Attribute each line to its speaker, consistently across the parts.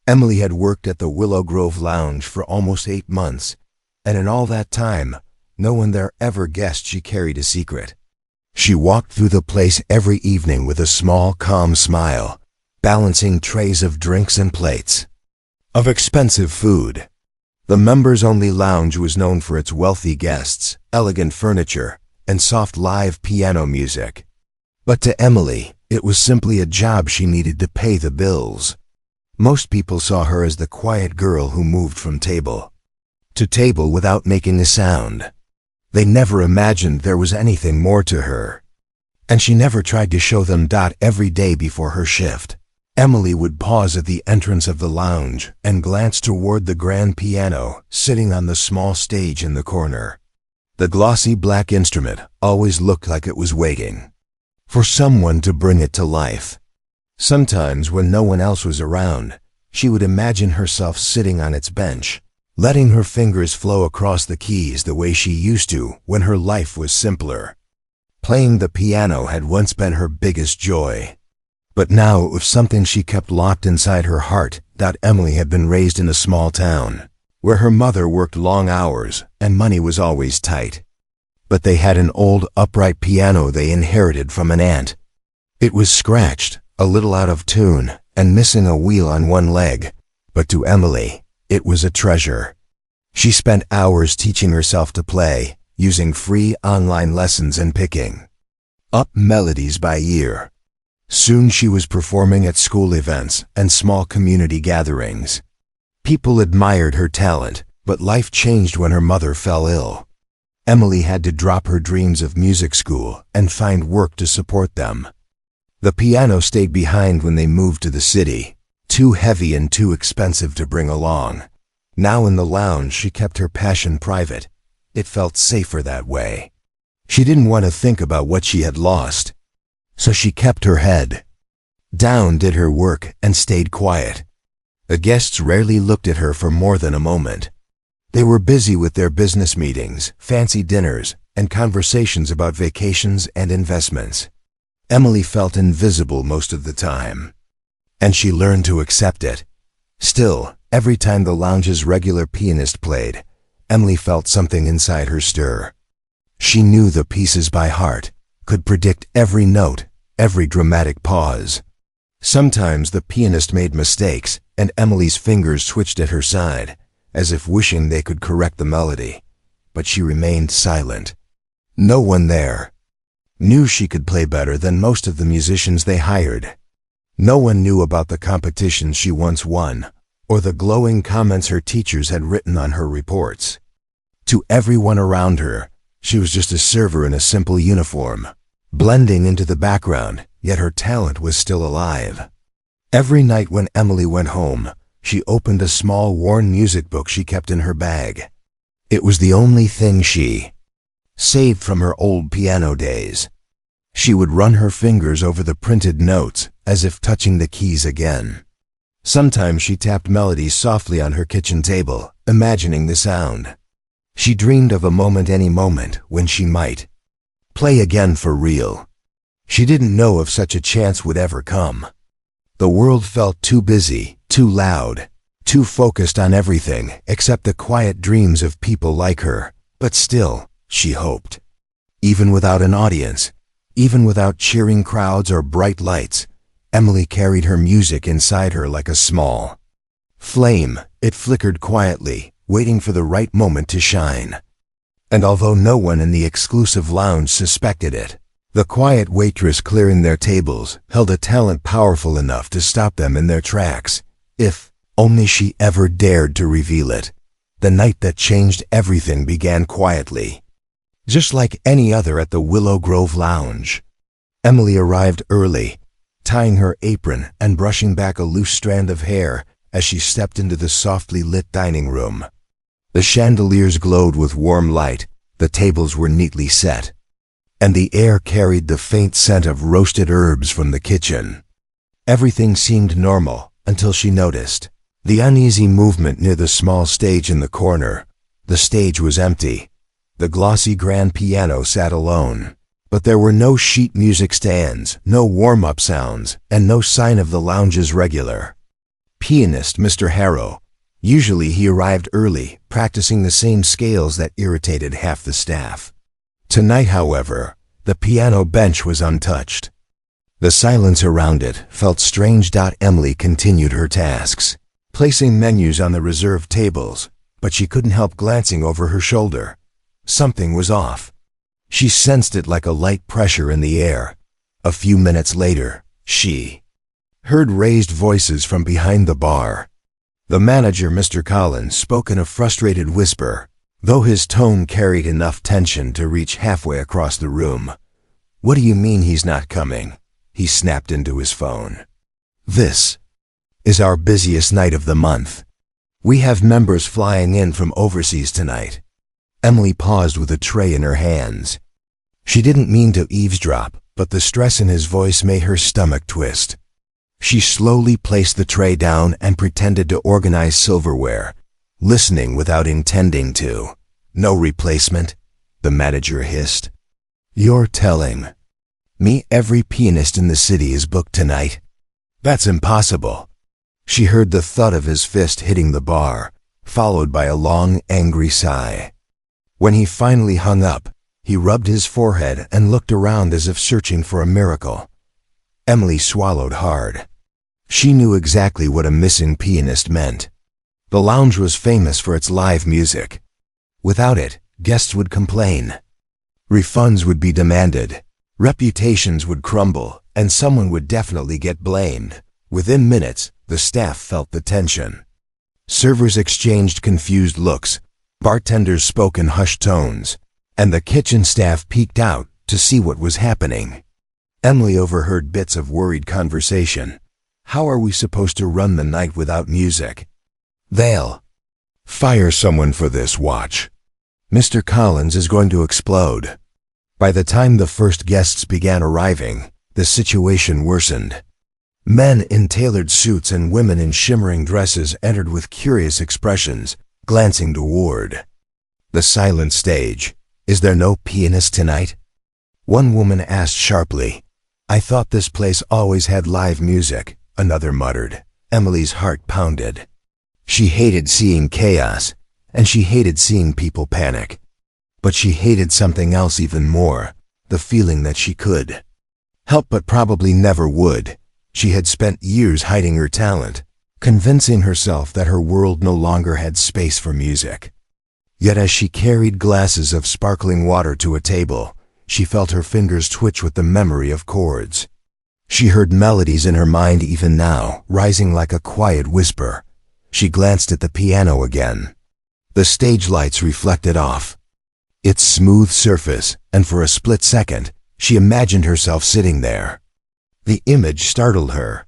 Speaker 1: Emily had worked at the Willow Grove Lounge for almost 8 months, and in all that time, no one there ever guessed she carried a secret. She walked through the place every evening with a small, calm smile, balancing trays of drinks and plates of expensive food. The members-only lounge was known for its wealthy guests, elegant furniture, and soft live piano music. But to Emily, it was simply a job she needed to pay the bills. Most people saw her as the quiet girl who moved from table to table without making a sound. They never imagined there was anything more to her. And she never tried to show them. Every day before her shift, Emily would pause at the entrance of the lounge and glance toward the grand piano sitting on the small stage in the corner. The glossy black instrument always looked like it was waiting for someone to bring it to life. Sometimes, when no one else was around, she would imagine herself sitting on its bench, letting her fingers flow across the keys the way she used to when her life was simpler. Playing the piano had once been her biggest joy, but now it was something she kept locked inside her heart. Emily had been raised in a small town, where her mother worked long hours and money was always tight. But they had an old upright piano they inherited from an aunt. It was scratched, a little out of tune, and missing a wheel on one leg, but to Emily, it was a treasure. She spent hours teaching herself to play, using free online lessons and picking up melodies by ear. Soon she was performing at school events and small community gatherings. People admired her talent, but life changed when her mother fell ill. Emily had to drop her dreams of music school and find work to support them. The piano stayed behind when they moved to the city, too heavy and too expensive to bring along. Now in the lounge, she kept her passion private. It felt safer that way. She didn't want to think about what she had lost, so she kept her head down, did her work, and stayed quiet. The guests rarely looked at her for more than a moment. They were busy with their business meetings, fancy dinners, and conversations about vacations and investments. Emily felt invisible most of the time, and she learned to accept it. Still, every time the lounge's regular pianist played, Emily felt something inside her stir. She knew the pieces by heart, could predict every note, every dramatic pause. Sometimes the pianist made mistakes, and Emily's fingers twitched at her side, as if wishing they could correct the melody. But she remained silent. No one there knew she could play better than most of the musicians they hired. No one knew about the competitions she once won, or the glowing comments her teachers had written on her reports. To everyone around her, she was just a server in a simple uniform, blending into the background, yet her talent was still alive. Every night when Emily went home, she opened a small worn music book she kept in her bag. It was the only thing she saved from her old piano days. She would run her fingers over the printed notes as if touching the keys again. Sometimes she tapped melodies softly on her kitchen table, imagining the sound. She dreamed of a moment, any moment, when she might play again for real. She didn't know if such a chance would ever come. The world felt too busy, too loud, too focused on everything except the quiet dreams of people like her. But still, she hoped. Even without an audience, even without cheering crowds or bright lights, Emily carried her music inside her like a small flame. It flickered quietly, waiting for the right moment to shine. And although no one in the exclusive lounge suspected it, the quiet waitress clearing their tables held a talent powerful enough to stop them in their tracks, if only she ever dared to reveal it. The night that changed everything began quietly, just like any other at the Willow Grove Lounge. Emily arrived early, tying her apron and brushing back a loose strand of hair as she stepped into the softly lit dining room. The chandeliers glowed with warm light, the tables were neatly set, and the air carried the faint scent of roasted herbs from the kitchen. Everything seemed normal until she noticed the uneasy movement near the small stage in the corner. The stage was empty. The glossy grand piano sat alone, but there were no sheet music stands, no warm-up sounds, and no sign of the lounge's regular Pianist Mr. Harrow. Usually he arrived early, practicing the same scales that irritated half the staff. Tonight, however, the piano bench was untouched. The silence around it felt strange. Emily continued her tasks, placing menus on the reserved tables, but she couldn't help glancing over her shoulder. Something was off. She sensed it like a light pressure in the air. A few minutes later, she heard raised voices from behind the bar. The manager, Mr. Collins, spoke in a frustrated whisper, though his tone carried enough tension to reach halfway across the room. "What do you mean he's not coming?" He snapped into his phone. "This is our busiest night of the month. We have members flying in from overseas tonight." Emily paused with a tray in her hands. She didn't mean to eavesdrop, but the stress in his voice made her stomach twist. She slowly placed the tray down and pretended to organize silverware, listening without intending to. "No replacement?" the manager hissed. "You're telling me every pianist in the city is booked tonight? That's impossible." She heard the thud of his fist hitting the bar, followed by a long, angry sigh. When he finally hung up, he rubbed his forehead and looked around as if searching for a miracle. Emily swallowed hard. She knew exactly what a missing pianist meant. The lounge was famous for its live music. Without it, guests would complain. Refunds would be demanded. Reputations would crumble, and someone would definitely get blamed. Within minutes, the staff felt the tension. Servers exchanged confused looks, bartenders spoke in hushed tones, and the kitchen staff peeked out to see what was happening. Emily overheard bits of worried conversation. "How are we supposed to run the night without music? They'll fire someone for this, watch. Mr. Collins is going to explode." By the time the first guests began arriving, the situation worsened. Men in tailored suits and women in shimmering dresses entered with curious expressions, glancing toward the silent stage. "Is there no pianist tonight?" One woman asked sharply. "I thought this place always had live music," another muttered. Emily's heart pounded. She hated seeing chaos, and she hated seeing people panic. But she hated something else even more, the feeling that she could help but probably never would. She had spent years hiding her talent, convincing herself that her world no longer had space for music. Yet as she carried glasses of sparkling water to a table, she felt her fingers twitch with the memory of chords. She heard melodies in her mind even now, rising like a quiet whisper. She glanced at the piano again. The stage lights reflected off its smooth surface, and for a split second, she imagined herself sitting there. The image startled her.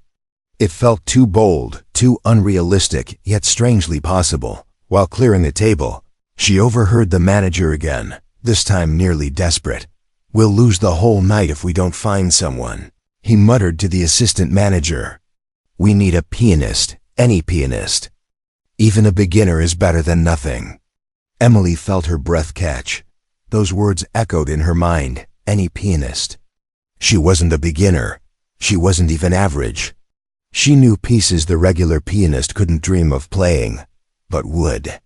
Speaker 1: It felt too bold, too unrealistic, yet strangely possible. While clearing the table, she overheard the manager again, this time nearly desperate. "We'll lose the whole night if we don't find someone," he muttered to the assistant manager. "We need a pianist, any pianist. Even a beginner is better than nothing." Emily felt her breath catch. Those words echoed in her mind, any pianist. She wasn't a beginner. She wasn't even average. She knew pieces the regular pianist couldn't dream of playing, but would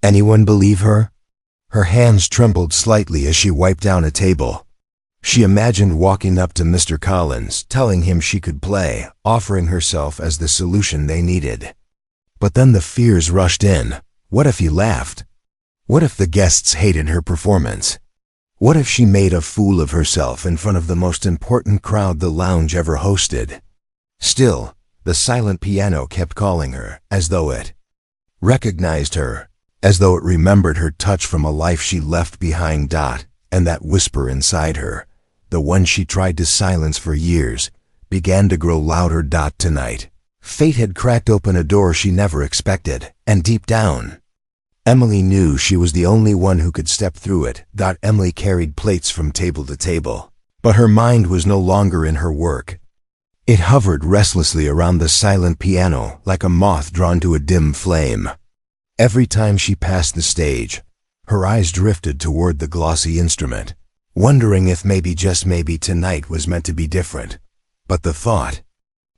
Speaker 1: anyone believe her? Her hands trembled slightly as she wiped down a table. She imagined walking up to Mr. Collins, telling him she could play, offering herself as the solution they needed. But then the fears rushed in. What if he laughed? What if the guests hated her performance? What if she made a fool of herself in front of the most important crowd the lounge ever hosted? Still, the silent piano kept calling her, as though it recognized her, as though it remembered her touch from a life she left behind. And that whisper inside her, the one she tried to silence for years, began to grow louder. Tonight, fate had cracked open a door she never expected, and deep down, Emily knew she was the only one who could step through it. Emily carried plates from table to table, but her mind was no longer in her work. It hovered restlessly around the silent piano like a moth drawn to a dim flame. Every time she passed the stage, her eyes drifted toward the glossy instrument, wondering if maybe, just maybe, tonight was meant to be different. But the thought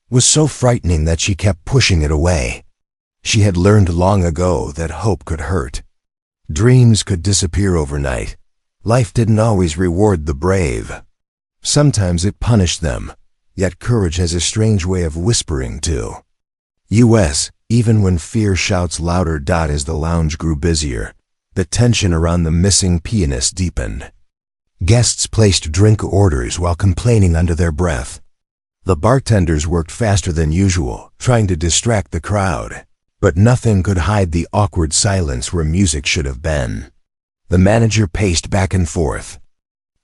Speaker 1: was so frightening that she kept pushing it away. She had learned long ago that hope could hurt. Dreams could disappear overnight. Life didn't always reward the brave. Sometimes it punished them, yet courage has a strange way of whispering too. U.S. Even when fear shouts louder. As the lounge grew busier, the tension around the missing pianist deepened. Guests placed drink orders while complaining under their breath. The bartenders worked faster than usual, trying to distract the crowd. But nothing could hide the awkward silence where music should have been. The manager paced back and forth.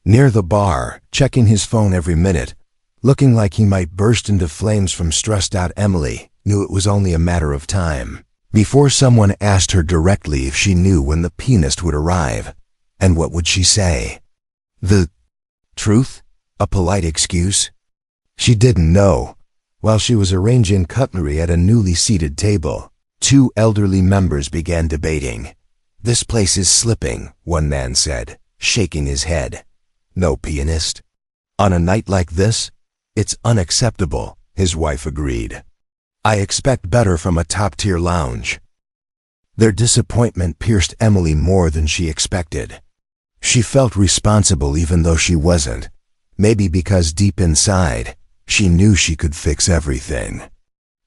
Speaker 1: Near the bar, checking his phone every minute, looking like he might burst into flames from stressed-out Emily, knew it was only a matter of time before someone asked her directly if she knew when the pianist would arrive. And what would she say? The truth? A polite excuse? She didn't know. While she was arranging cutlery at a newly seated table, two elderly members began debating. "This place is slipping," one man said, shaking his head. "No pianist? On a night like this? It's unacceptable," his wife agreed. "I expect better from a top-tier lounge." Their disappointment pierced Emily more than she expected. She felt responsible even though she wasn't, maybe because deep inside, she knew she could fix everything.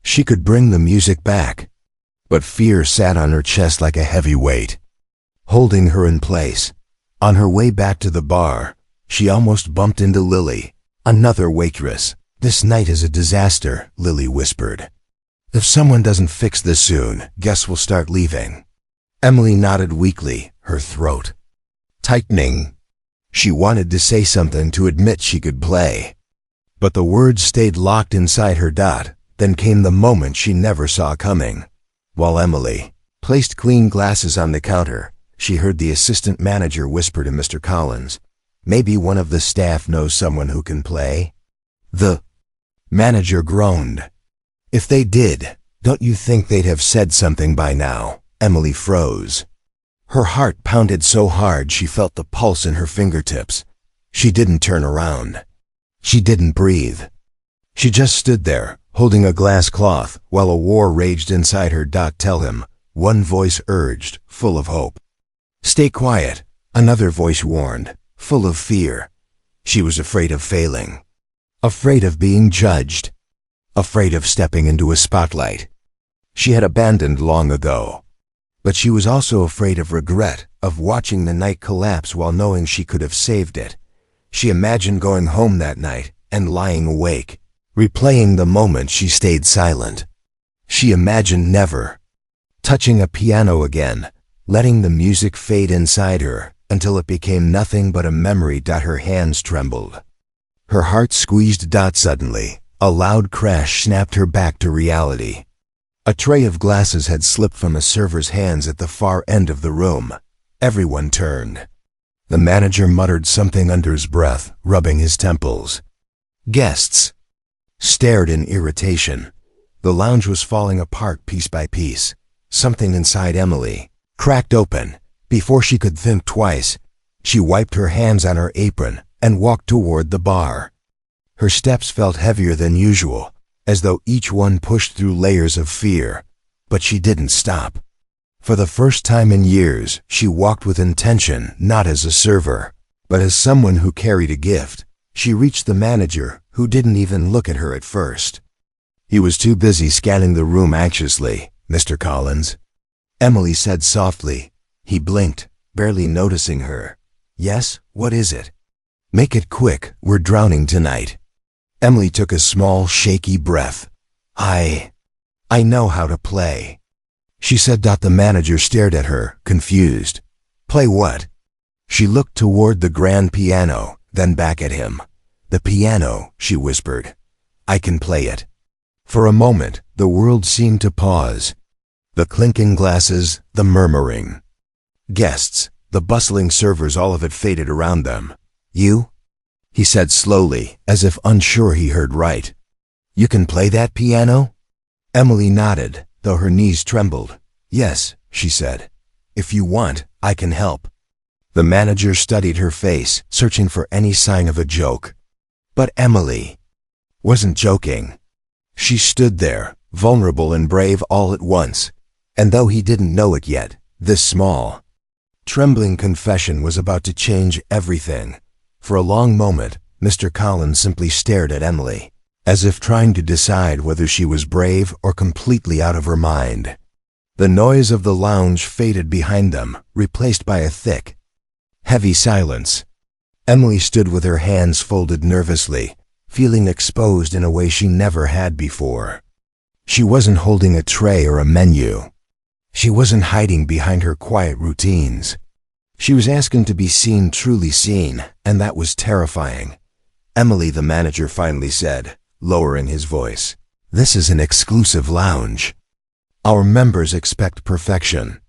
Speaker 1: She could bring the music back. But fear sat on her chest like a heavy weight, holding her in place. On her way back to the bar, she almost bumped into Lily, another waitress. "This night is a disaster," Lily whispered. "If someone doesn't fix this soon, guests will start leaving." Emily nodded weakly, her throat tightening. She wanted to say something to admit she could play, but the words stayed locked inside her. Then came the moment she never saw coming. While Emily placed clean glasses on the counter, she heard the assistant manager whisper to Mr. Collins, "Maybe one of the staff knows someone who can play." The manager groaned. "If they did, don't you think they'd have said something by now?" Emily froze. Her heart pounded so hard she felt the pulse in her fingertips. She didn't turn around. She didn't breathe. She just stood there, holding a glass cloth, while a war raged inside her. "Tell him," one voice urged, full of hope. "Stay quiet," another voice warned, full of fear. She was afraid of failing, afraid of being judged, afraid of stepping into a spotlight she had abandoned long ago. But she was also afraid of regret, of watching the night collapse while knowing she could have saved it. She imagined going home that night and lying awake, replaying the moment she stayed silent. She imagined never touching a piano again, letting the music fade inside her until it became nothing but a memory. Her hands trembled. Her heart squeezed. Suddenly, a loud crash snapped her back to reality. A tray of glasses had slipped from a server's hands at the far end of the room. Everyone turned. The manager muttered something under his breath, rubbing his temples. Guests stared in irritation. The lounge was falling apart piece by piece. Something inside Emily cracked open. Before she could think twice, she wiped her hands on her apron and walked toward the bar. Her steps felt heavier than usual, as though each one pushed through layers of fear. But she didn't stop. For the first time in years, she walked with intention, not as a server, but as someone who carried a gift. She reached the manager, who didn't even look at her at first. He was too busy scanning the room anxiously. "Mr. Collins," Emily said softly. He blinked, barely noticing her. "Yes, what is it?" "Make it quick, we're drowning tonight." Emily took a small, shaky breath. I know how to play," she said. The manager stared at her, confused. "Play what?" She looked toward the grand piano, then back at him. "The piano," she whispered. "I can play it." For a moment, the world seemed to pause. The clinking glasses, the murmuring guests, the bustling servers, all of it faded around them. "You?" he said slowly, as if unsure he heard right. "You can play that piano?" Emily nodded, though her knees trembled. "Yes," she said. "If you want, I can help." The manager studied her face, searching for any sign of a joke. But Emily wasn't joking. She stood there, vulnerable and brave all at once, and though he didn't know it yet, this small, trembling confession was about to change everything. For a long moment, Mr. Collins simply stared at Emily, as if trying to decide whether she was brave or completely out of her mind. The noise of the lounge faded behind them, replaced by a thick, heavy silence. Emily stood with her hands folded nervously, feeling exposed in a way she never had before. She wasn't holding a tray or a menu. She wasn't hiding behind her quiet routines. She was asking to be seen, truly seen, and that was terrifying. "Emily," the manager finally said, lowering his voice, "this is an exclusive lounge. Our members expect perfection.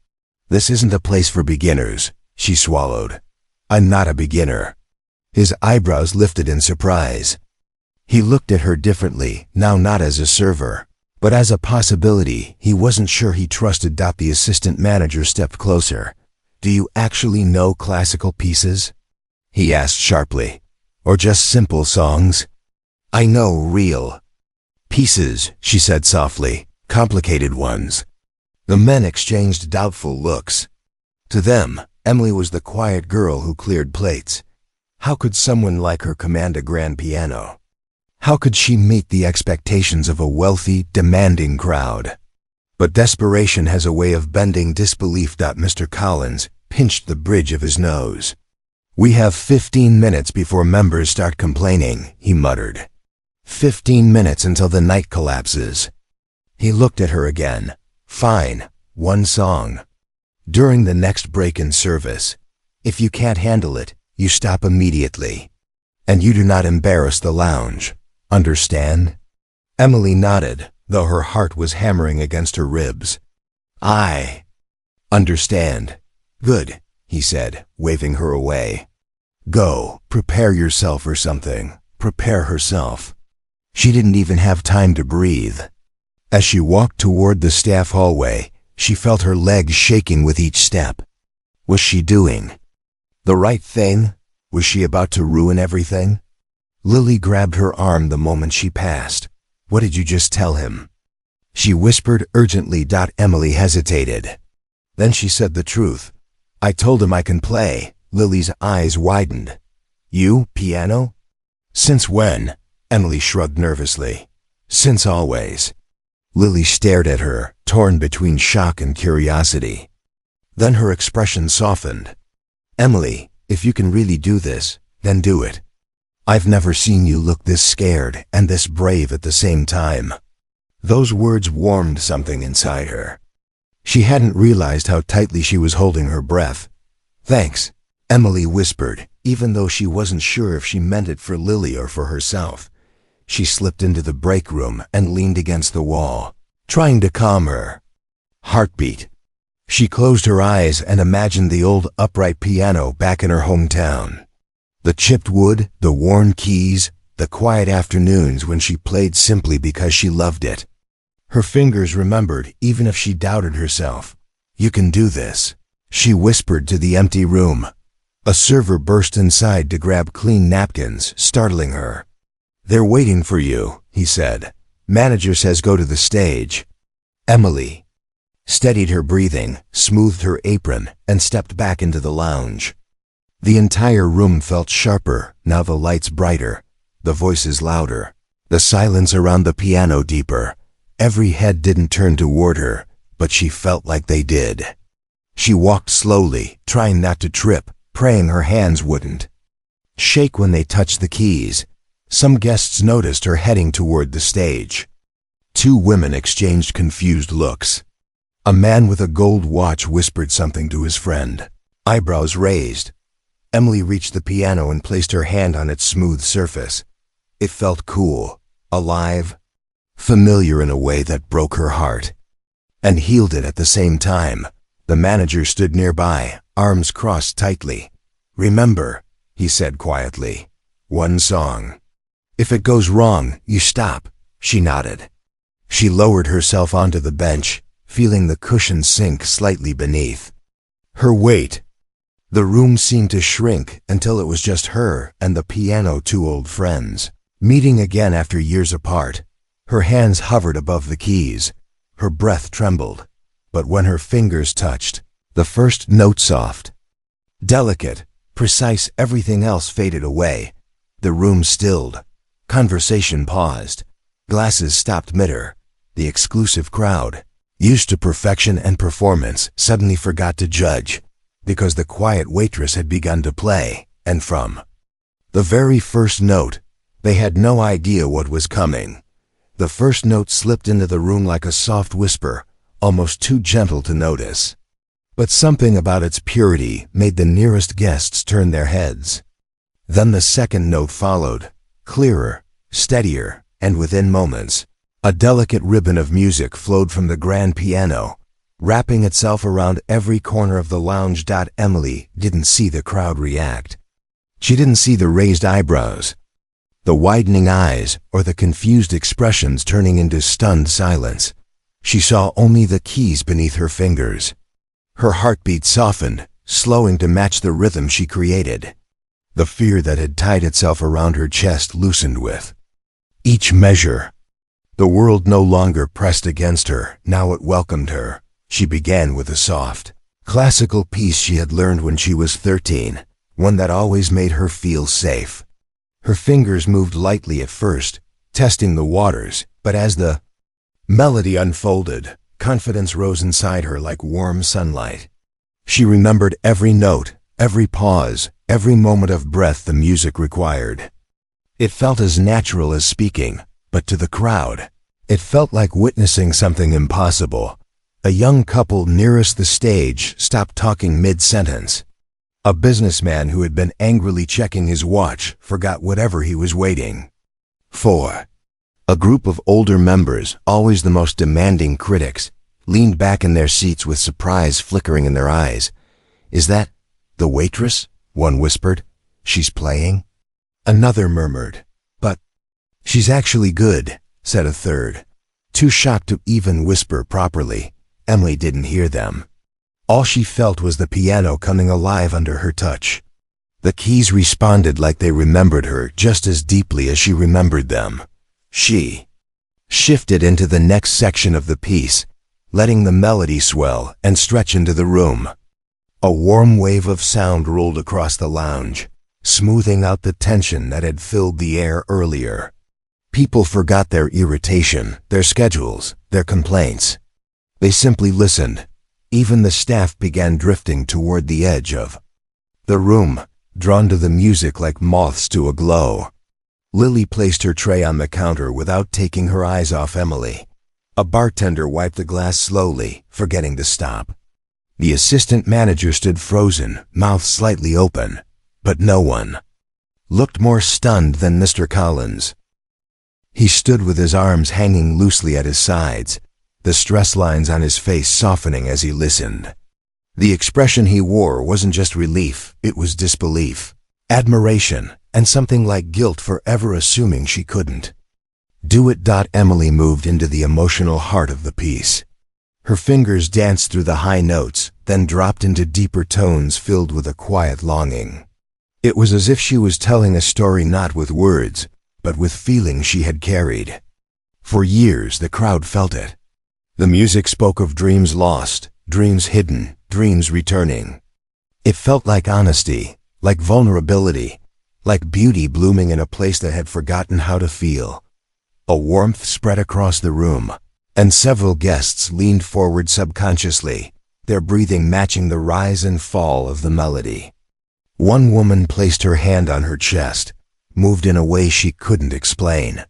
Speaker 1: This isn't a place for beginners." She swallowed. "I'm not a beginner." His eyebrows lifted in surprise. He looked at her differently, now not as a server, but as a possibility he wasn't sure he trusted. The assistant manager stepped closer. "Do you actually know classical pieces?" he asked sharply. "Or just simple songs?" "I know real pieces," she said softly, "complicated ones." The men exchanged doubtful looks. To them, Emily was the quiet girl who cleared plates. How could someone like her command a grand piano? How could she meet the expectations of a wealthy, demanding crowd? But desperation has a way of bending disbelief. Mr. Collins pinched the bridge of his nose. "We have 15 minutes before members start complaining," he muttered. 15 minutes until the night collapses. He looked at her again. "Fine, one song. During the next break in service. If you can't handle it, you stop immediately. And you do not embarrass the lounge. Understand?" Emily nodded, though her heart was hammering against her ribs. "I understand." "Good," he said, waving her away. "Go, prepare yourself or something." Prepare herself. She didn't even have time to breathe. As she walked toward the staff hallway, she felt her legs shaking with each step. Was she doing the right thing? Was she about to ruin everything? Lily grabbed her arm the moment she passed. "What did you just tell him?" she whispered urgently. Emily hesitated. Then she said the truth. "I told him I can play." Lily's eyes widened. "You, piano? Since when?" Emily shrugged nervously. "Since always." Lily stared at her, torn between shock and curiosity. Then her expression softened. "Emily, if you can really do this, then do it. I've never seen you look this scared and this brave at the same time." Those words warmed something inside her. She hadn't realized how tightly she was holding her breath. "Thanks," Emily whispered, even though she wasn't sure if she meant it for Lily or for herself. She slipped into the break room and leaned against the wall, trying to calm her heartbeat. She closed her eyes and imagined the old upright piano back in her hometown. The chipped wood, the worn keys, the quiet afternoons when she played simply because she loved it. Her fingers remembered even if she doubted herself. "You can do this," she whispered to the empty room. A server burst inside to grab clean napkins, startling her. "They're waiting for you," he said. "Manager says go to the stage." Emily steadied her breathing, smoothed her apron, and stepped back into the lounge. The entire room felt sharper, now the lights brighter, the voices louder, the silence around the piano deeper. Every head didn't turn toward her, but she felt like they did. She walked slowly, trying not to trip, praying her hands wouldn't shake when they touched the keys. Some guests noticed her heading toward the stage. Two women exchanged confused looks. A man with a gold watch whispered something to his friend, eyebrows raised. Emily reached the piano and placed her hand on its smooth surface. It felt cool, alive, familiar in a way that broke her heart, and healed it at the same time. The manager stood nearby, arms crossed tightly. "Remember," he said quietly, "one song. If it goes wrong, you stop." She nodded. She lowered herself onto the bench, feeling the cushion sink slightly beneath her weight. The room seemed to shrink until it was just her and the piano, two old friends, meeting again after years apart. Her hands hovered above the keys. Her breath trembled. But when her fingers touched, the first note soft, delicate, precise, everything else faded away. The room stilled. Conversation paused. Glasses stopped mid-air. The exclusive crowd, used to perfection and performance, suddenly forgot to judge, because the quiet waitress had begun to play, and from the very first note, they had no idea what was coming. The first note slipped into the room like a soft whisper, almost too gentle to notice. But something about its purity made the nearest guests turn their heads. Then the second note followed, clearer, steadier, and within moments, a delicate ribbon of music flowed from the grand piano, wrapping itself around every corner of the lounge. Emily didn't see the crowd react. She didn't see the raised eyebrows, the widening eyes, or the confused expressions turning into stunned silence. She saw only the keys beneath her fingers. Her heartbeat softened, slowing to match the rhythm she created. The fear that had tied itself around her chest loosened with each measure. The world no longer pressed against her, now it welcomed her. She began with a soft, classical piece she had learned when she was 13, one that always made her feel safe. Her fingers moved lightly at first, testing the waters, but as the melody unfolded, confidence rose inside her like warm sunlight. She remembered every note, every pause, every moment of breath the music required. It felt as natural as speaking, but to the crowd, it felt like witnessing something impossible. A young couple nearest the stage stopped talking mid-sentence. A businessman who had been angrily checking his watch forgot whatever he was waiting for. A group of older members, always the most demanding critics, leaned back in their seats with surprise flickering in their eyes. "Is that the waitress?" one whispered. "She's playing?" Another murmured. "But she's actually good," said a third. Too shocked to even whisper properly, Emily didn't hear them. All she felt was the piano coming alive under her touch. The keys responded like they remembered her just as deeply as she remembered them. She shifted into the next section of the piece, letting the melody swell and stretch into the room. A warm wave of sound rolled across the lounge, smoothing out the tension that had filled the air earlier. People forgot their irritation, their schedules, their complaints. They simply listened. Even the staff began drifting toward the edge of the room, drawn to the music like moths to a glow. Lily placed her tray on the counter without taking her eyes off Emily. A bartender wiped the glass slowly, forgetting to stop. The assistant manager stood frozen, mouth slightly open, but no one looked more stunned than Mr. Collins. He stood with his arms hanging loosely at his sides, the stress lines on his face softening as he listened. The expression he wore wasn't just relief, it was disbelief, admiration, and something like guilt for ever assuming she couldn't do it. Emily moved into the emotional heart of the piece. Her fingers danced through the high notes, then dropped into deeper tones filled with a quiet longing. It was as if she was telling a story not with words, but with feelings she had carried. For years the crowd felt it. The music spoke of dreams lost, dreams hidden, dreams returning. It felt like honesty, like vulnerability, like beauty blooming in a place that had forgotten how to feel. A warmth spread across the room, and several guests leaned forward subconsciously, their breathing matching the rise and fall of the melody. One woman placed her hand on her chest, moved in a way she couldn't explain.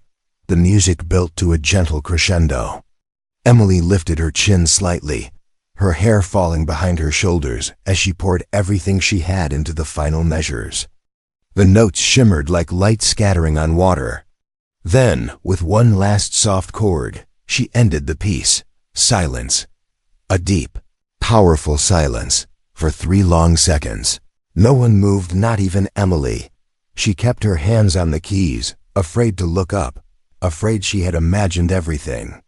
Speaker 1: The music built to a gentle crescendo. Emily lifted her chin slightly, her hair falling behind her shoulders as she poured everything she had into the final measures. The notes shimmered like light scattering on water. Then, with one last soft chord, she ended the piece. Silence. A deep, powerful silence, for 3 long seconds. No one moved, not even Emily. She kept her hands on the keys, afraid to look up, afraid she had imagined everything.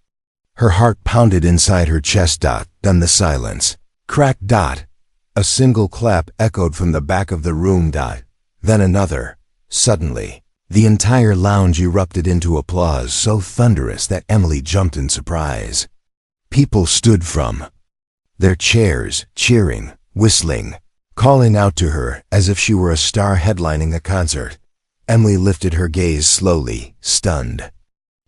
Speaker 1: Her heart pounded inside her chest. Then the silence. Crack. A single clap echoed from the back of the room. Then another. Suddenly, The entire lounge erupted into applause so thunderous that Emily jumped in surprise. People stood from their chairs, cheering, whistling, calling out to her as if she were a star headlining a concert. Emily lifted her gaze slowly, stunned.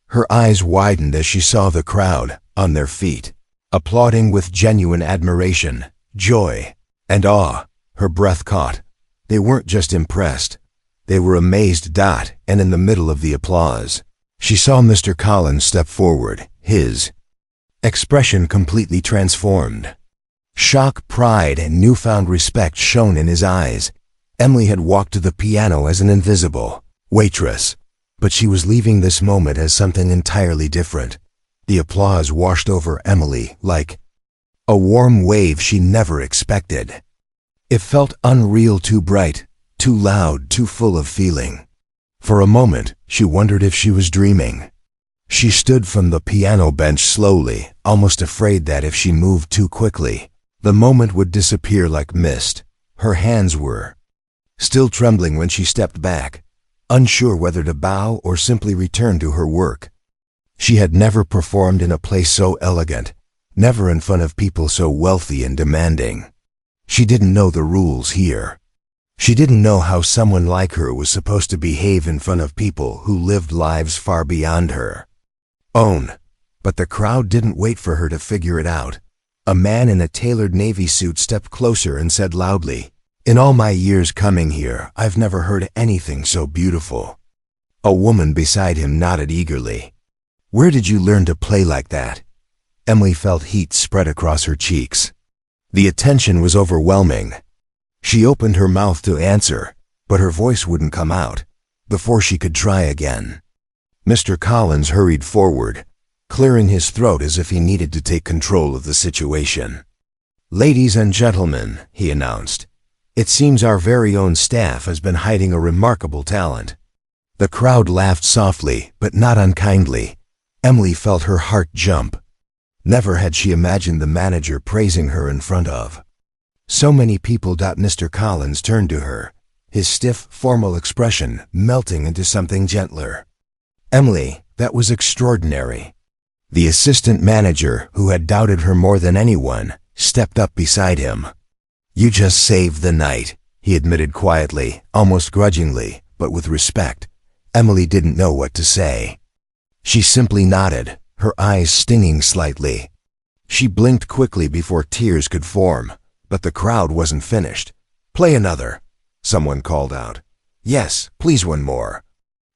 Speaker 1: Her eyes widened as she saw the crowd, on their feet, applauding with genuine admiration, joy, and awe. Her breath caught. They weren't just impressed. They were amazed. And in the middle of the applause, she saw Mr. Collins step forward, his expression completely transformed. Shock, pride, and newfound respect shone in his eyes. Emily had walked to the piano as an invisible waitress, but she was leaving this moment as something entirely different. The applause washed over Emily like a warm wave she never expected. It felt unreal, too bright, too loud, too full of feeling. For a moment, she wondered if she was dreaming. She stood from the piano bench slowly, almost afraid that if she moved too quickly, the moment would disappear like mist. Her hands were still trembling when she stepped back, unsure whether to bow or simply return to her work. She had never performed in a place so elegant, never in front of people so wealthy and demanding. She didn't know the rules here. She didn't know how someone like her was supposed to behave in front of people who lived lives far beyond her own. But the crowd didn't wait for her to figure it out. A man in a tailored navy suit stepped closer and said loudly, "In all my years coming here, I've never heard anything so beautiful." A woman beside him nodded eagerly. "Where did you learn to play like that?" Emily felt heat spread across her cheeks. The attention was overwhelming. She opened her mouth to answer, but her voice wouldn't come out. Before she could try again, Mr. Collins hurried forward, clearing his throat as if he needed to take control of the situation. "Ladies and gentlemen," he announced, "it seems our very own staff has been hiding a remarkable talent." The crowd laughed softly, but not unkindly. Emily felt her heart jump. Never had she imagined the manager praising her in front of so many people. Mr. Collins turned to her, his stiff, formal expression melting into something gentler. "Emily, that was extraordinary." The assistant manager, who had doubted her more than anyone, stepped up beside him. "You just saved the night," he admitted quietly, almost grudgingly, but with respect. Emily didn't know what to say. She simply nodded, her eyes stinging slightly. She blinked quickly before tears could form, but the crowd wasn't finished. "Play another," someone called out. "Yes, please, one more."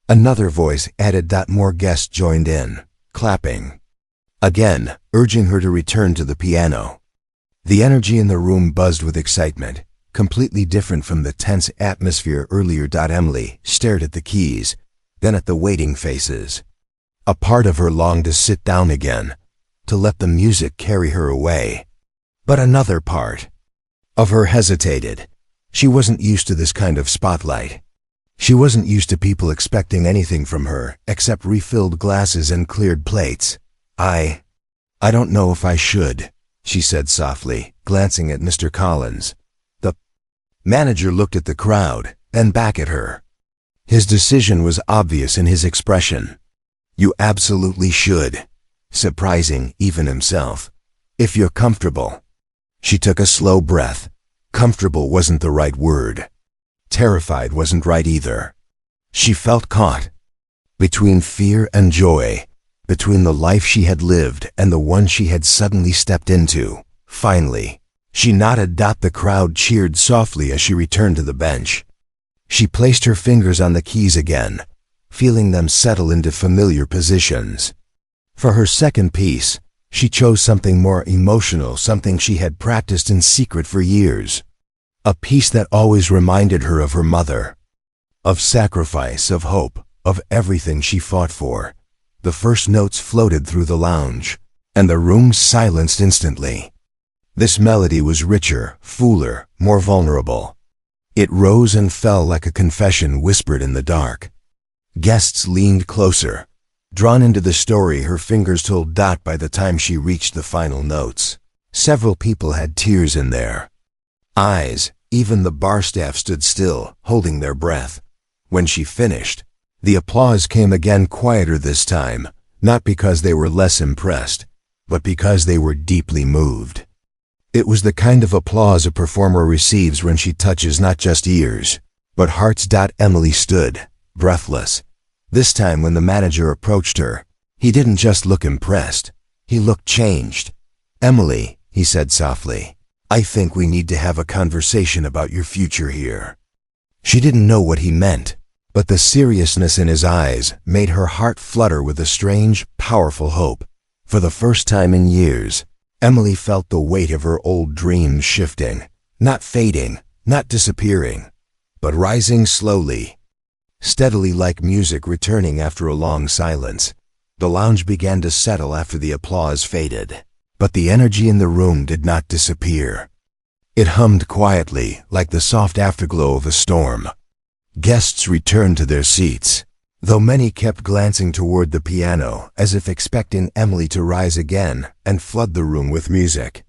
Speaker 1: Another voice added. More guests joined in, clapping again, urging her to return to the piano. The energy in the room buzzed with excitement, completely different from the tense atmosphere earlier. Emily stared at the keys, then at the waiting faces. A part of her longed to sit down again, to let the music carry her away. But another part of her hesitated. She wasn't used to this kind of spotlight. She wasn't used to people expecting anything from her except refilled glasses and cleared plates. I don't know if I should," she said softly, glancing at Mr. Collins. The manager looked at the crowd, then back at her. His decision was obvious in his expression. "You absolutely should," surprising even himself. "If you're comfortable." She took a slow breath. Comfortable wasn't the right word. Terrified wasn't right either. She felt caught between fear and joy, between the life she had lived and the one she had suddenly stepped into. Finally, she nodded. The crowd cheered softly as she returned to the bench. She placed her fingers on the keys again, feeling them settle into familiar positions. For her second piece, she chose something more emotional, something she had practiced in secret for years. A piece that always reminded her of her mother, of sacrifice, of hope, of everything she fought for. The first notes floated through the lounge, and the room silenced instantly. This melody was richer, fuller, more vulnerable. It rose and fell like a confession whispered in the dark. Guests leaned closer, drawn into the story her fingers told. By the time she reached the final notes, several people had tears in their eyes. Even the bar staff stood still, holding their breath. When she finished, The applause came again, quieter this time, not because they were less impressed, but because they were deeply moved. It was the kind of applause a performer receives when she touches not just ears, but hearts. Emily stood, breathless. This time when the manager approached her, he didn't just look impressed, he looked changed. "Emily," he said softly, "I think we need to have a conversation about your future here." She didn't know what he meant, but the seriousness in his eyes made her heart flutter with a strange, powerful hope. For the first time in years, Emily felt the weight of her old dreams shifting, not fading, not disappearing, but rising slowly, steadily, like music returning after a long silence. The lounge began to settle after the applause faded, but the energy in the room did not disappear. It hummed quietly, like the soft afterglow of a storm. Guests returned to their seats, though many kept glancing toward the piano as if expecting Emily to rise again and flood the room with music.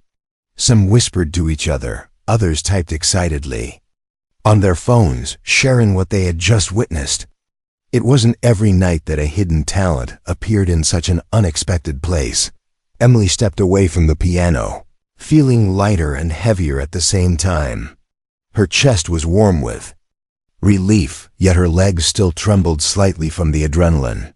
Speaker 1: Some whispered to each other, others typed excitedly on their phones, sharing what they had just witnessed. It wasn't every night that a hidden talent appeared in such an unexpected place. Emily stepped away from the piano, feeling lighter and heavier at the same time. Her chest was warm with relief, yet her legs still trembled slightly from the adrenaline.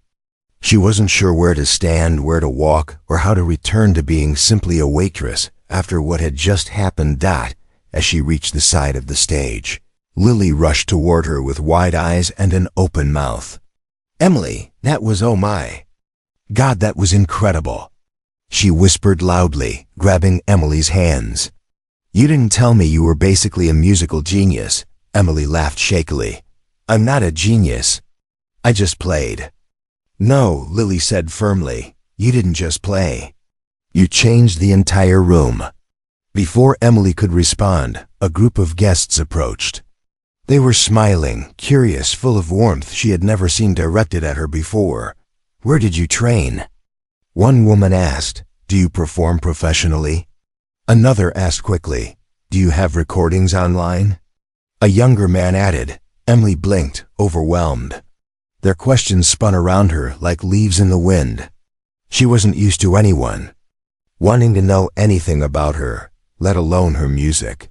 Speaker 1: She wasn't sure where to stand, where to walk, or how to return to being simply a waitress after what had just happened. As she reached the side of the stage, Lily rushed toward her with wide eyes and an open mouth. "Emily, that was, oh my God, that was incredible," she whispered loudly, grabbing Emily's hands. "You didn't tell me you were basically a musical genius." Emily laughed shakily. "I'm not a genius. I just played." "No," Lily said firmly, "you didn't just play. You changed the entire room." Before Emily could respond, a group of guests approached. They were smiling, curious, full of warmth she had never seen directed at her before. "Where did you train?" One woman asked. "Do you perform professionally?" Another asked quickly, "Do you have recordings online?" A younger man added. Emily blinked, overwhelmed. Their questions spun around her like leaves in the wind. She wasn't used to anyone wanting to know anything about her, let alone her music.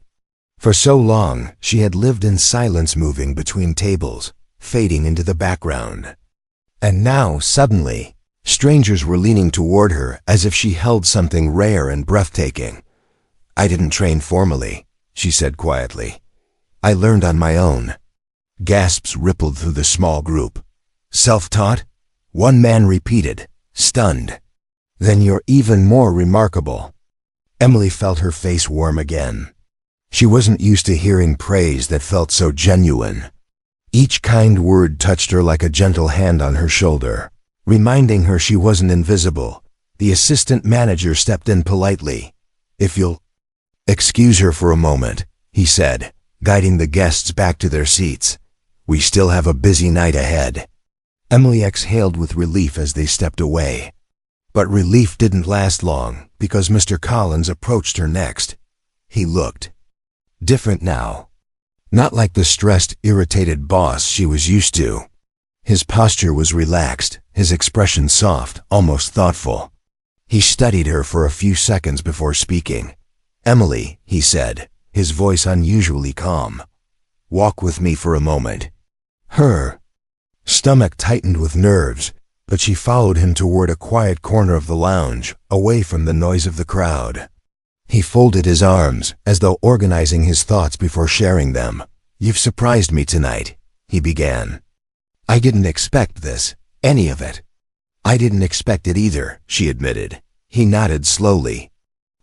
Speaker 1: For so long, she had lived in silence, moving between tables, fading into the background. And now, suddenly, strangers were leaning toward her as if she held something rare and breathtaking. "I didn't train formally," she said quietly. "I learned on my own." Gasps rippled through the small group. "Self-taught?" One man repeated, stunned. "Then you're even more remarkable." Emily felt her face warm again. She wasn't used to hearing praise that felt so genuine. Each kind word touched her like a gentle hand on her shoulder, reminding her she wasn't invisible. The assistant manager stepped in politely. "If you'll excuse her for a moment," he said, guiding the guests back to their seats. "We still have a busy night ahead." Emily exhaled with relief as they stepped away. But relief didn't last long, because Mr. Collins approached her next. He looked different now. Not like the stressed, irritated boss she was used to. His posture was relaxed, his expression soft, almost thoughtful. He studied her for a few seconds before speaking. "Emily," he said, his voice unusually calm, "walk with me for a moment." Her stomach tightened with nerves, but she followed him toward a quiet corner of the lounge, away from the noise of the crowd. He folded his arms, as though organizing his thoughts before sharing them. "You've surprised me tonight," he began. "I didn't expect this, any of it." "I didn't expect it either," she admitted. He nodded slowly.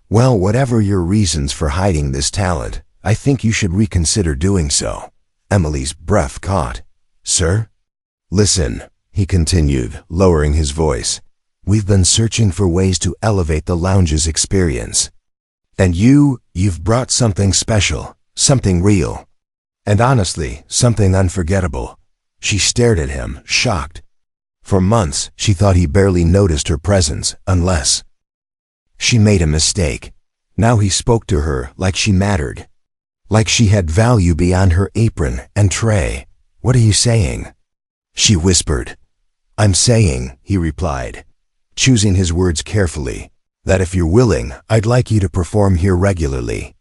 Speaker 1: "Well, whatever your reasons for hiding this talent, I think you should reconsider doing so." Emily's breath caught. "Sir?" "Listen," he continued, lowering his voice. "We've been searching for ways to elevate the lounge's experience. And you've brought something special, something real. And honestly, something unforgettable." She stared at him, shocked. For months, she thought he barely noticed her presence, unless she made a mistake. Now he spoke to her like she mattered, like she had value beyond her apron and tray. "What are you saying?" She whispered. "I'm saying," he replied, choosing his words carefully, "that if you're willing, I'd like you to perform here regularly.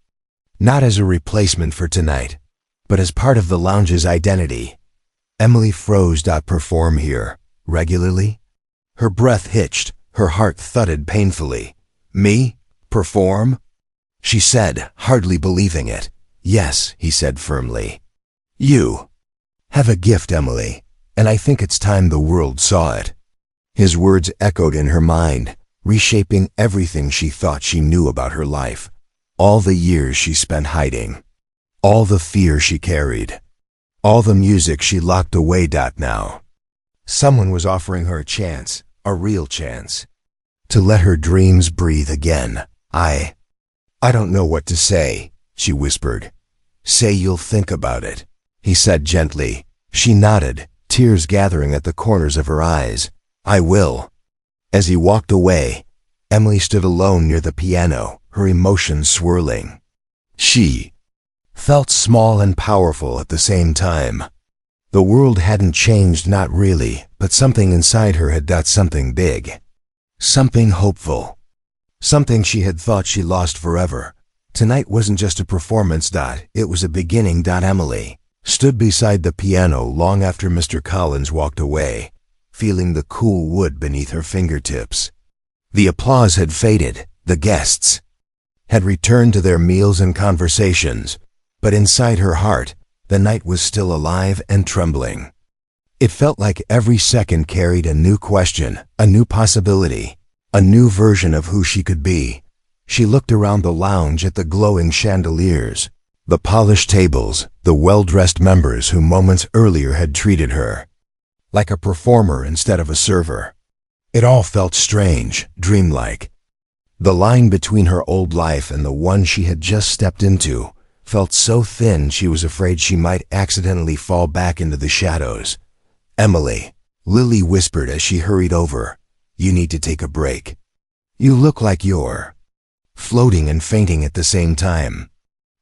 Speaker 1: Not as a replacement for tonight, but as part of the lounge's identity." Emily froze. "Perform here regularly?" Her breath hitched, her heart thudded painfully. "Me? Perform?" she said, hardly believing it. "Yes," he said firmly. "You have a gift, Emily, and I think it's time the world saw it." His words echoed in her mind, reshaping everything she thought she knew about her life. All the years she spent hiding. All the fear she carried. All the music she locked away. Now, someone was offering her a chance, a real chance, to let her dreams breathe again. I don't know what to say," she whispered. "Say you'll think about it," he said gently. She nodded, tears gathering at the corners of her eyes. "I will." As he walked away, Emily stood alone near the piano, her emotions swirling. She felt small and powerful at the same time. The world hadn't changed, not really, but something inside her had done something big. Something hopeful. Something she had thought she lost forever. Tonight wasn't just a performance. It was a beginning. Emily stood beside the piano long after Mr. Collins walked away, feeling the cool wood beneath her fingertips. The applause had faded, the guests had returned to their meals and conversations, but inside her heart, the night was still alive and trembling. It felt like every second carried a new question, a new possibility, a new version of who she could be. She looked around the lounge at the glowing chandeliers, the polished tables, the well-dressed members who moments earlier had treated her like a performer instead of a server. It all felt strange, dreamlike. The line between her old life and the one she had just stepped into felt so thin she was afraid she might accidentally fall back into the shadows. "Emily," Lily whispered as she hurried over, "you need to take a break. You look like you're floating and fainting at the same time."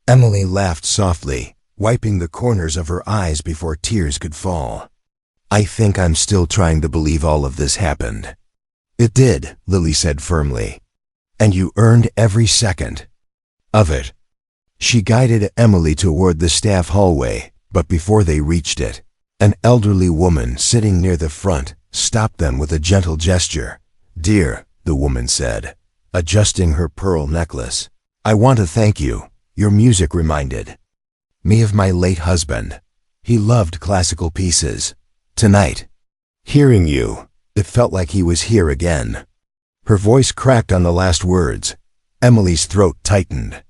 Speaker 1: Emily laughed softly, wiping the corners of her eyes before tears could fall. "I think I'm still trying to believe all of this happened." "It did," Lily said firmly. "And you earned every second of it." She guided Emily toward the staff hallway, but before they reached it, an elderly woman sitting near the front stopped them with a gentle gesture. "Dear," the woman said, adjusting her pearl necklace, "I want to thank you. Your music reminded me of my late husband. He loved classical pieces. Tonight, hearing you, it felt like he was here again." Her voice cracked on the last words. Emily's throat tightened.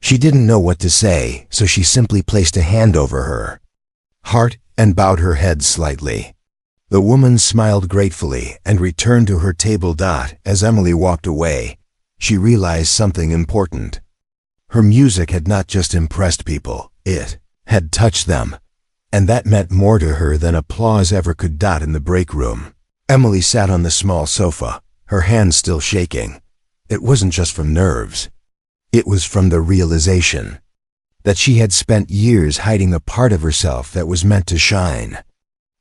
Speaker 1: She didn't know what to say, so she simply placed a hand over her heart and bowed her head slightly. The woman smiled gratefully and returned to her table. As Emily walked away, she realized something important. Her music had not just impressed people, it had touched them, and that meant more to her than applause ever could. In the break room, Emily sat on the small sofa, her hands still shaking. It wasn't just from nerves. It was from the realization that she had spent years hiding a part of herself that was meant to shine.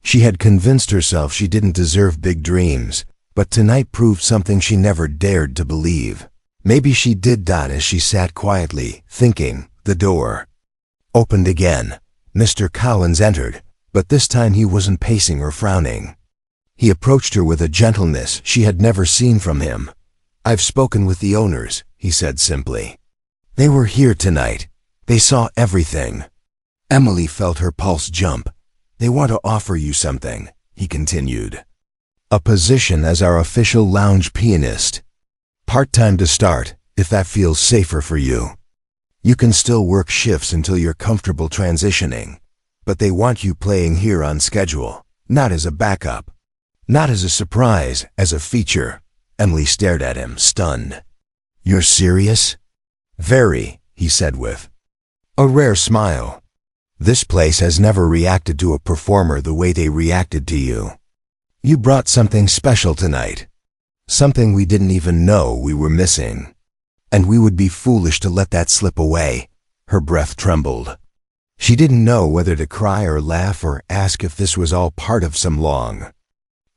Speaker 1: She had convinced herself she didn't deserve big dreams, but tonight proved something she never dared to believe. Maybe she did. As she sat quietly, thinking, the door opened again. Mr. Collins entered, but this time he wasn't pacing or frowning. He approached her with a gentleness she had never seen from him. "I've spoken with the owners," he said simply. "They were here tonight. They saw everything." Emily felt her pulse jump. "They want to offer you something," he continued. "A position as our official lounge pianist. Part-time to start, if that feels safer for you. You can still work shifts until you're comfortable transitioning, but they want you playing here on schedule, not as a backup, not as a surprise, as a feature." Emily stared at him, stunned. "You're serious?" "Very," he said with a rare smile. "This place has never reacted to a performer the way they reacted to you. You brought something special tonight, something we didn't even know we were missing. And we would be foolish to let that slip away." Her breath trembled. She didn't know whether to cry or laugh or ask if this was all part of some long,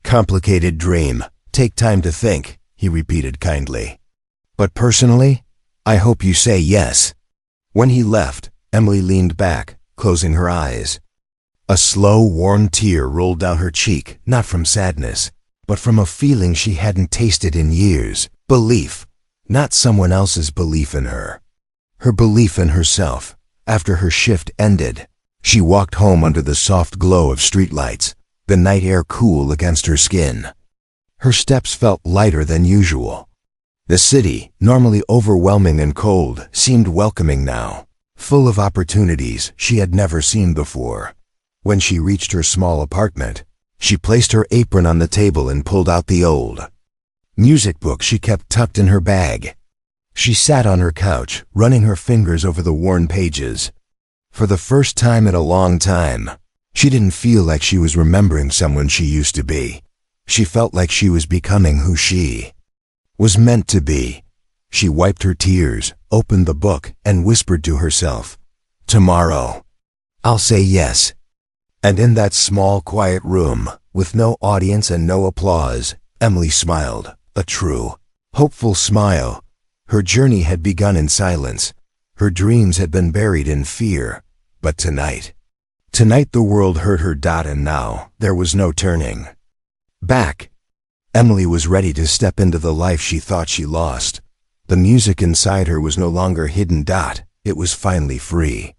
Speaker 1: complicated dream. Take time to think, he repeated kindly. But personally, I hope you say yes. When he left, Emily leaned back, closing her eyes. A slow, warm tear rolled down her cheek, not from sadness, but from a feeling she hadn't tasted in years. Belief, not someone else's belief in her. Her belief in herself. After her shift ended, she walked home under the soft glow of streetlights, the night air cool against her skin. Her steps felt lighter than usual. The city, normally overwhelming and cold, seemed welcoming now, full of opportunities she had never seen before. When she reached her small apartment, she placed her apron on the table and pulled out the old music book she kept tucked in her bag. She sat on her couch, running her fingers over the worn pages. For the first time in a long time, she didn't feel like she was remembering someone she used to be. She felt like she was becoming who she was meant to be. She wiped her tears, opened the book, and whispered to herself, "Tomorrow, I'll say yes." And in that small, quiet room, with no audience and no applause, Emily smiled, a true, hopeful smile. Her journey had begun in silence. Her dreams had been buried in fear. But tonight the world heard her. And now, there was no turning back. Emily was ready to step into the life she thought she lost. The music inside her was no longer hidden. It was finally free.